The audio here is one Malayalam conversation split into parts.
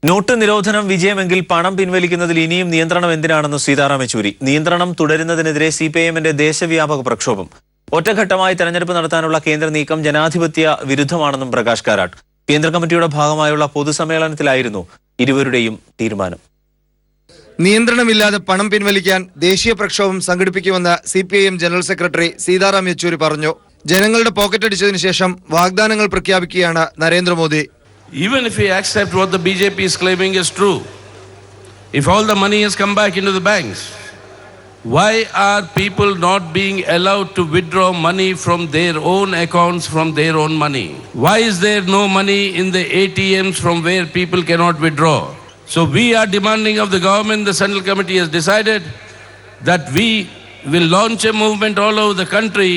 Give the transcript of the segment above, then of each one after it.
നോട്ട് നിരോധനം വിജയമെങ്കിൽ പണം പിൻവലിക്കുന്നതിൽ ഇനിയും നിയന്ത്രണം എന്തിനാണെന്ന് സീതാറാം യെച്ചൂരി. നിയന്ത്രണം തുടരുന്നതിനെതിരെ സിപിഐഎമ്മിന്റെ ദേശവ്യാപക പ്രക്ഷോഭം. ഒറ്റഘട്ടമായി തെരഞ്ഞെടുപ്പ് നടത്താനുള്ള കേന്ദ്ര നീക്കം ജനാധിപത്യ വിരുദ്ധമാണെന്നും പ്രകാശ് കാരാട്ട്. കേന്ദ്ര കമ്മിറ്റിയുടെ ഭാഗമായുള്ള പൊതുസമ്മേളനത്തിലായിരുന്നു ഇരുവരുടെയും തീരുമാനം. നിയന്ത്രണമില്ലാതെ പണം പിൻവലിക്കാൻ ദേശീയ പ്രക്ഷോഭം സംഘടിപ്പിക്കുമെന്ന് CPIM general secretary Sitaram Yechury പറഞ്ഞു. ജനങ്ങളുടെ പോക്കറ്റടിച്ചതിനു ശേഷം വാഗ്ദാനങ്ങൾ പ്രഖ്യാപിക്കുകയാണ് Narendra Modi. Even if we accept what the BJP is claiming is true, if all the money has come back into the banks, why are people not being allowed to withdraw money from their own accounts, from their own money? Why is there no money in the ATMs from where people cannot withdraw? So we are demanding of the government, the Central Committee has decided that we will launch a movement all over the country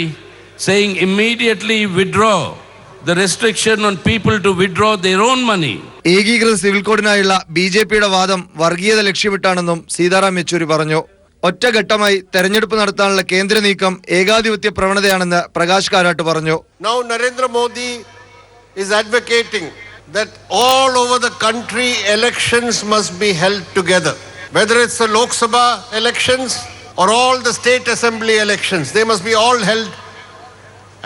saying immediately withdraw the restriction on people to withdraw their own money. ഏകീകൃത സിവിൽ കോഡിനായുള്ള ബിജെപിയുടെ വാദം വർഗീയത ലക്ഷ്യമിട്ടാണെന്നും സീതാറാം യെച്ചൂരി പറഞ്ഞു. ഒറ്റഘട്ടമായി തെരഞ്ഞെടുപ്പ് നടത്താനുള്ള കേന്ദ്ര നീക്കം ഏകാധിപത്യ പ്രവണതയാണെന്ന് പ്രകാശ് കാരാട്ട് പറഞ്ഞു. Now Narendra Modi is advocating that all over the country elections must be held together. Whether it's the Lok Sabha elections or all the state assembly elections, they must be all held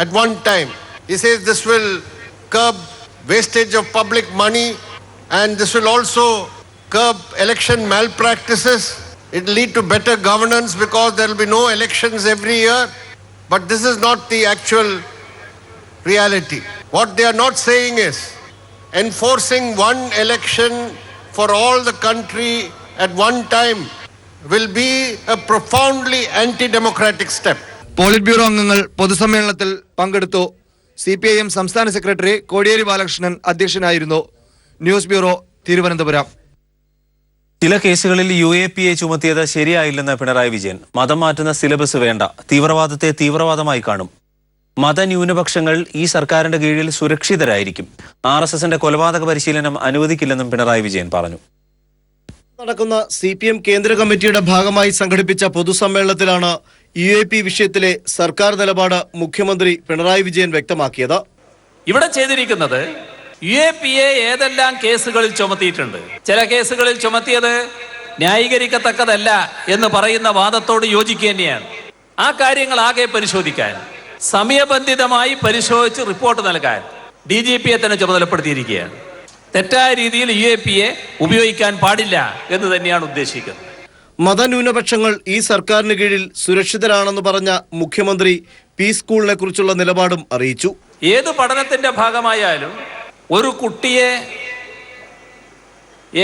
at one time. He says this will curb wastage of public money and this will also curb election malpractices. It will lead to better governance because there will be no elections every year. But this is not the actual reality. What they are not saying is enforcing one election for all the country at one time will be a profoundly anti-democratic step. Polit bureau അംഗങ്ങൾ പൊതുസമ്മേളനത്തിൽ പങ്കെടുത്തു. സിപിഐഎം സംസ്ഥാന സെക്രട്ടറി കോടിയേരി ബാലകൃഷ്ണൻ അധ്യക്ഷനായിരുന്നു. News bureau, Thiruvananthapuram. ചില കേസുകളിൽ UAPA ചുമത്തിയത് ശരിയായില്ലെന്ന് പിണറായി വിജയൻ. മതം മാറ്റുന്ന സിലബസ് വേണ്ട, തീവ്രവാദത്തെ തീവ്രവാദമായി കാണും. മതന്യൂനപക്ഷങ്ങൾ ഈ സർക്കാരിന്റെ കീഴിൽ സുരക്ഷിതരായിരിക്കും. RSSന്റെ കൊലപാതക പരിശീലനം അനുവദിക്കില്ലെന്നും പിണറായി വിജയൻ പറഞ്ഞു. നടക്കുന്ന CPM കേന്ദ്ര കമ്മിറ്റിയുടെ ഭാഗമായി സംഘടിപ്പിച്ച പൊതുസമ്മേളനത്തിലാണ് UAP വിഷയത്തിലെ സർക്കാർ നിലപാട് മുഖ്യമന്ത്രി പിണറായി വിജയൻ വ്യക്തമാക്കിയത്. ഇവിടെ ചെയ്തിരിക്കുന്നത് UAPA ഏതെല്ലാം കേസുകളിൽ ചുമത്തിയിട്ടുണ്ട്, ചില കേസുകളിൽ ചുമത്തിയത് ന്യായീകരിക്കത്തക്കതല്ല എന്ന് പറയുന്ന വാദത്തോട് യോജിക്കുക തന്നെയാണ്. ആ കാര്യങ്ങൾ ആകെ പരിശോധിക്കാൻ, സമയബന്ധിതമായി പരിശോധിച്ച് റിപ്പോർട്ട് നൽകാൻ DGPയെ തന്നെ ചുമതലപ്പെടുത്തിയിരിക്കുകയാണ്. തെറ്റായ രീതിയിൽ UAPA ഉപയോഗിക്കാൻ പാടില്ല എന്ന് തന്നെയാണ് ഉദ്ദേശിക്കുന്നത്. മതന്യൂനപക്ഷങ്ങൾ ഈ സർക്കാരിന് കീഴിൽ സുരക്ഷിതരാണെന്ന് പറഞ്ഞ മുഖ്യമന്ത്രി പീസ് സ്കൂളിനെ കുറിച്ചുള്ള നിലപാടും അറിയിച്ചു. ഏത് പഠനത്തിന്റെ ഭാഗമായാലും ഒരു കുട്ടിയെ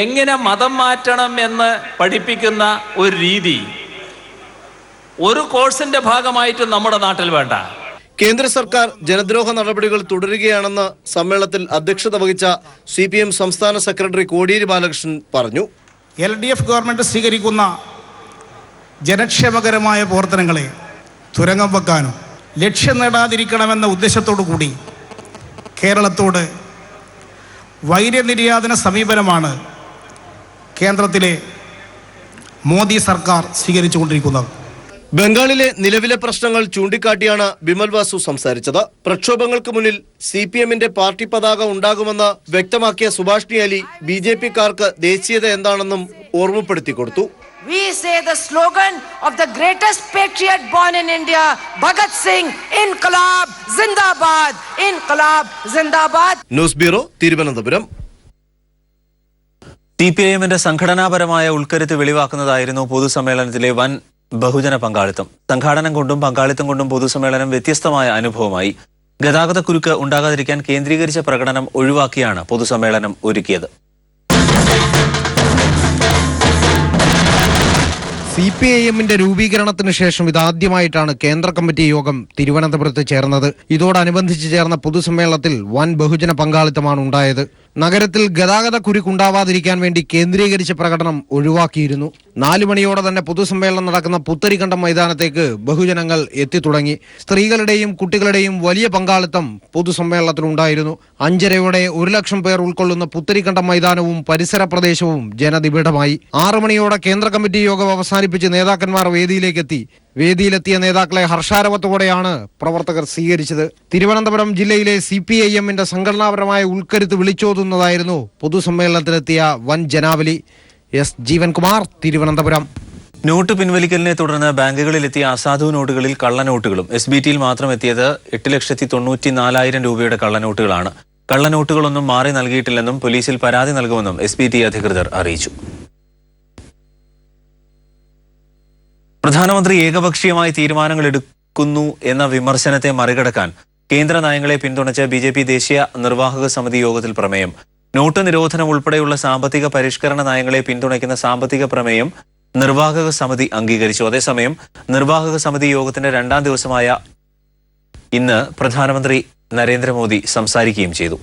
എങ്ങനെ മതം മാറ്റണം എന്ന് പഠിപ്പിക്കുന്ന ഒരു രീതി ഒരു കോഴ്സിന്റെ ഭാഗമായിട്ട് നമ്മുടെ നാട്ടിൽ വേണ്ട. കേന്ദ്ര സർക്കാർ ജനദ്രോഹ നടപടികൾ തുടരുകയാണെന്ന് സമ്മേളനത്തിൽ അധ്യക്ഷത വഹിച്ച CPM സംസ്ഥാന സെക്രട്ടറി കോടിയേരി ബാലകൃഷ്ണൻ പറഞ്ഞു. LDF ഗവൺമെന്റ് സ്വീകരിക്കുന്ന ജനക്ഷേമകരമായ പ്രവർത്തനങ്ങളെ തുരങ്കം വെക്കാനും ലക്ഷ്യം നേടാതിരിക്കണമെന്ന ഉദ്ദേശത്തോടു കൂടി കേരളത്തോട് വൈര്യനിര്യാതന സമീപനമാണ് കേന്ദ്രത്തിലെ മോദി സർക്കാർ സ്വീകരിച്ചുകൊണ്ടിരിക്കുന്നത്. ബംഗാളിലെ നിലവിലെ പ്രശ്നങ്ങൾ ചൂണ്ടിക്കാട്ടിയാണ് ബിമൽ വാസു സംസാരിച്ചത്. പ്രക്ഷോഭങ്ങൾക്ക് മുന്നിൽ CPMന്റെ പാർട്ടി പതാക ഉണ്ടാകുമെന്ന് വ്യക്തമാക്കിയ സുഭാഷ്ണി അലി BJPക്കാർക്ക് ദേശീയത എന്താണെന്നും ഓർമ്മപ്പെടുത്തി കൊടുത്തു. We say the slogan of the greatest patriot born in India, Bhagat Singh, Inqilab Zindabad, Inqilab Zindabad. News bureau, Thiruvananthapuram. CPIMന്റെ സംഘടനാപരമായ ഉൾക്കരുത്ത് വെളിവാക്കുന്നതായിരുന്നു പൊതുസമ്മേളനത്തിലെ വൻ ബഹുജന പങ്കാളിത്തം. സംഘാടനം കൊണ്ടും പങ്കാളിത്തം കൊണ്ടും പൊതുസമ്മേളനം വ്യത്യസ്തമായ അനുഭവമായി. ഗതാഗതക്കുരുക്ക് ഉണ്ടാകാതിരിക്കാൻ കേന്ദ്രീകരിച്ച പ്രകടനം ഒഴിവാക്കിയാണ് പൊതുസമ്മേളനം ഒരുക്കിയത്. CPIMന്റെ രൂപീകരണത്തിന് ശേഷം ഇതാദ്യമായിട്ടാണ് കേന്ദ്ര കമ്മിറ്റി യോഗം തിരുവനന്തപുരത്ത് ചേർന്നത്. ഇതോടനുബന്ധിച്ച് ചേർന്ന പൊതുസമ്മേളനത്തിൽ വൻ ബഹുജന പങ്കാളിത്തമാണ് ഉണ്ടായത്. നഗരത്തിൽ ഗതാഗത കുരുക്കുണ്ടാവാതിരിക്കാൻ വേണ്ടി കേന്ദ്രീകരിച്ച പ്രകടനം ഒഴിവാക്കിയിരുന്നു. 4 മണിയോടെ തന്നെ പൊതുസമ്മേളനം നടക്കുന്ന പുത്തരിക്കണ്ടം മൈതാനത്തേക്ക് ബഹുജനങ്ങൾ എത്തിത്തുടങ്ങി. സ്ത്രീകളുടെയും കുട്ടികളുടെയും വലിയ പങ്കാളിത്തം പൊതുസമ്മേളനത്തിലുണ്ടായിരുന്നു. 5:30 1 ലക്ഷം പേർ ഉൾക്കൊള്ളുന്ന പുത്തരിക്കണ്ടം മൈതാനവും പരിസര പ്രദേശവും ജനനിബിഡമായി. 6 മണിയോടെ കേന്ദ്ര കമ്മിറ്റി യോഗം അവസാനിപ്പിച്ച് നേതാക്കന്മാർ വേദിയിലേക്കെത്തി. വേദിയിലെത്തിയ നേതാക്കളെ ഹർഷാരവത്തോടെയാണ് പ്രവർത്തകർ സ്വീകരിച്ചത്. തിരുവനന്തപുരം ജില്ലയിലെ CPIMന്റെ സംഘടനാപരമായ ഉൾക്കരുത്ത് വിളിച്ചോതുന്നതായിരുന്നു പൊതുസമ്മേളനത്തിലെത്തിയ വൻ ജനാവലി. എസ് ജീവൻകുമാർ, തിരുവനന്തപുരം. നോട്ട് പിൻവലിക്കലിനെ തുടർന്ന് ബാങ്കുകളിലെത്തിയ അസാധു നോട്ടുകളിൽ കള്ളനോട്ടുകളും SBTയിൽ മാത്രം എത്തിയത് 8,94,000 രൂപയുടെ കള്ളനോട്ടുകളാണ്. കള്ളനോട്ടുകളൊന്നും മാറി നൽകിയിട്ടില്ലെന്നും പോലീസിൽ പരാതി നൽകുമെന്നും SBT അധികൃതർ അറിയിച്ചു. പ്രധാനമന്ത്രി ഏകപക്ഷീയമായി തീരുമാനങ്ങൾ എടുക്കുന്നു എന്ന വിമർശനത്തെ മറികടക്കാൻ കേന്ദ്ര നയങ്ങളെ പിന്തുണച്ച് BJP ദേശീയ നിർവാഹക സമിതി യോഗത്തിൽ പ്രമേയം. നോട്ട് നിരോധനം ഉൾപ്പെടെയുള്ള സാമ്പത്തിക പരിഷ്കരണ നയങ്ങളെ പിന്തുണയ്ക്കുന്ന സാമ്പത്തിക പ്രമേയം നിർവാഹക സമിതി അംഗീകരിച്ചു. അതേസമയം നിർവാഹക സമിതി യോഗത്തിന്റെ 2ാം ദിവസമായ ഇന്ന് പ്രധാനമന്ത്രി നരേന്ദ്രമോദി സംസാരിക്കുകയും ചെയ്തു.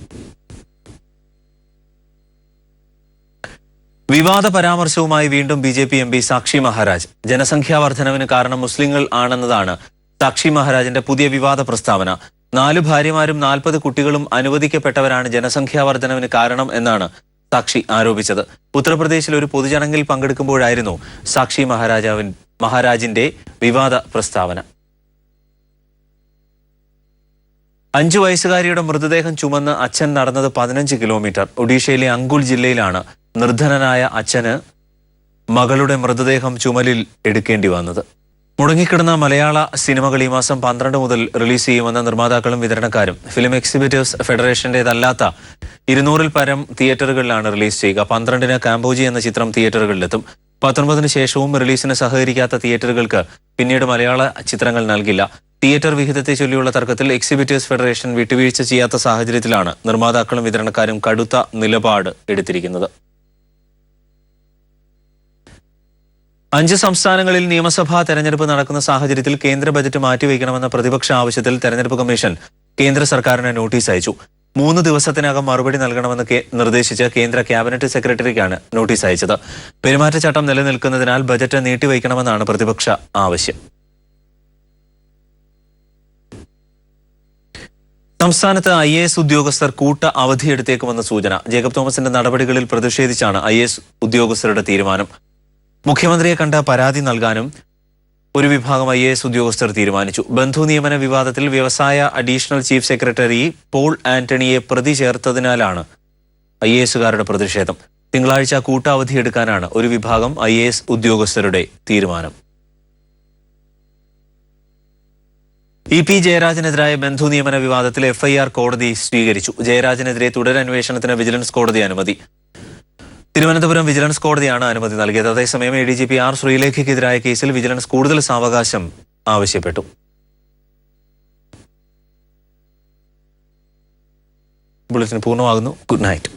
വിവാദ പരാമർശവുമായി വീണ്ടും BJP MP സാക്ഷി മഹാരാജ്. ജനസംഖ്യാ വർധനവിന് കാരണം മുസ്ലിങ്ങൾ ആണെന്നതാണ് സാക്ഷി മഹാരാജിന്റെ പുതിയ വിവാദ പ്രസ്താവന. 4 ഭാര്യമാരും 40 കുട്ടികളും അനുവദിക്കപ്പെട്ടവരാണ് ജനസംഖ്യാ വർധനവിന് കാരണം എന്നാണ് സാക്ഷി ആരോപിച്ചത്. ഉത്തർപ്രദേശിൽ ഒരു പൊതുചടങ്ങിൽ പങ്കെടുക്കുമ്പോഴായിരുന്നു സാക്ഷി മഹാരാജിന്റെ വിവാദ പ്രസ്താവന. 5 വയസ്സുകാരിയുടെ മൃതദേഹം ചുമന്ന് അച്ഛൻ നടന്നത് 15 കിലോമീറ്റർ. ഒഡീഷയിലെ അങ്കുൾ ജില്ലയിലാണ് നിർധനനായ അച്ഛന് മകളുടെ മൃതദേഹം ചുമലിൽ എടുക്കേണ്ടി വന്നത്. മുടങ്ങിക്കിടന്ന മലയാള സിനിമകൾ ഈ മാസം 12 മുതൽ റിലീസ് ചെയ്യുമെന്ന നിർമ്മാതാക്കളും വിതരണക്കാരും. ഫിലിം എക്സിബിറ്റേഴ്സ് ഫെഡറേഷന്റേതല്ലാത്ത 200-ൽ പരം തിയേറ്ററുകളിലാണ് റിലീസ് ചെയ്യുക. 12-ന് കാംബോജി എന്ന ചിത്രം തിയേറ്ററുകളിലെത്തും. 19-ന് ശേഷവും റിലീസിന് സഹകരിക്കാത്ത തിയേറ്ററുകൾക്ക് പിന്നീട് മലയാള ചിത്രങ്ങൾ നൽകില്ല. തിയേറ്റർ വിഹിതത്തെ ചൊല്ലിയുള്ള തർക്കത്തിൽ എക്സിബിറ്റേഴ്സ് ഫെഡറേഷൻ വിട്ടുവീഴ്ച ചെയ്യാത്ത സാഹചര്യത്തിലാണ് നിർമ്മാതാക്കളും വിതരണക്കാരും കടുത്ത നിലപാട് എടുത്തിരിക്കുന്നത്. 5 സംസ്ഥാനങ്ങളിൽ നിയമസഭാ തെരഞ്ഞെടുപ്പ് നടക്കുന്ന സാഹചര്യത്തിൽ കേന്ദ്ര ബജറ്റ് മാറ്റിവെക്കണമെന്ന പ്രതിപക്ഷ ആവശ്യത്തിൽ തെരഞ്ഞെടുപ്പ് കമ്മീഷൻ കേന്ദ്ര സർക്കാരിന് നോട്ടീസ് അയച്ചു. 3 ദിവസത്തിനകം മറുപടി നൽകണമെന്ന് നിർദ്ദേശിച്ച് കേന്ദ്ര ക്യാബിനറ്റ് സെക്രട്ടറിക്കാണ് നോട്ടീസ് അയച്ചത്. പെരുമാറ്റച്ചട്ടം നിലനിൽക്കുന്നതിനാൽ ബജറ്റ് നീട്ടിവെക്കണമെന്നാണ് പ്രതിപക്ഷ ആവശ്യം. സംസ്ഥാനത്ത് IAS ഉദ്യോഗസ്ഥർ കൂട്ട അവധിയെടുത്തേക്കുമെന്ന സൂചന. ജേക്കബ് തോമസിന്റെ നടപടികളിൽ പ്രതിഷേധിച്ചാണ് IAS ഉദ്യോഗസ്ഥരുടെ തീരുമാനം. മുഖ്യമന്ത്രിയെ കണ്ട പരാതി നൽകാനും ഒരു വിഭാഗം IAS ഉദ്യോഗസ്ഥർ തീരുമാനിച്ചു. ബന്ധു നിയമന വിവാദത്തിൽ വ്യവസായ അഡീഷണൽ ചീഫ് സെക്രട്ടറി പോൾ ആന്റണിയെ പ്രതി ചേർത്തതിനാലാണ് IASകാരുടെ പ്രതിഷേധം. തിങ്കളാഴ്ച കൂട്ട അവധിയെടുക്കാനാണ് ഒരു വിഭാഗം IAS ഉദ്യോഗസ്ഥരുടെ തീരുമാനം. EP ജയരാജനെതിരായ ബന്ധു നിയമന വിവാദത്തിൽ FIR കോടതി സ്വീകരിച്ചു. ജയരാജനെതിരെ തുടരന്വേഷണത്തിന് വിജിലൻസ് കോടതി അനുമതി. തിരുവനന്തപുരം വിജിലൻസ് കോടതിയാണ് അനുമതി നൽകിയത്. അതേസമയം ADGP R ശ്രീലേഖയ്ക്കെതിരായ കേസിൽ വിജിലൻസ് കൂടുതൽ സാവകാശം ആവശ്യപ്പെട്ടു. ബുള്ളറ്റിൻ പൂർണ്ണമാകുന്നു. Good night.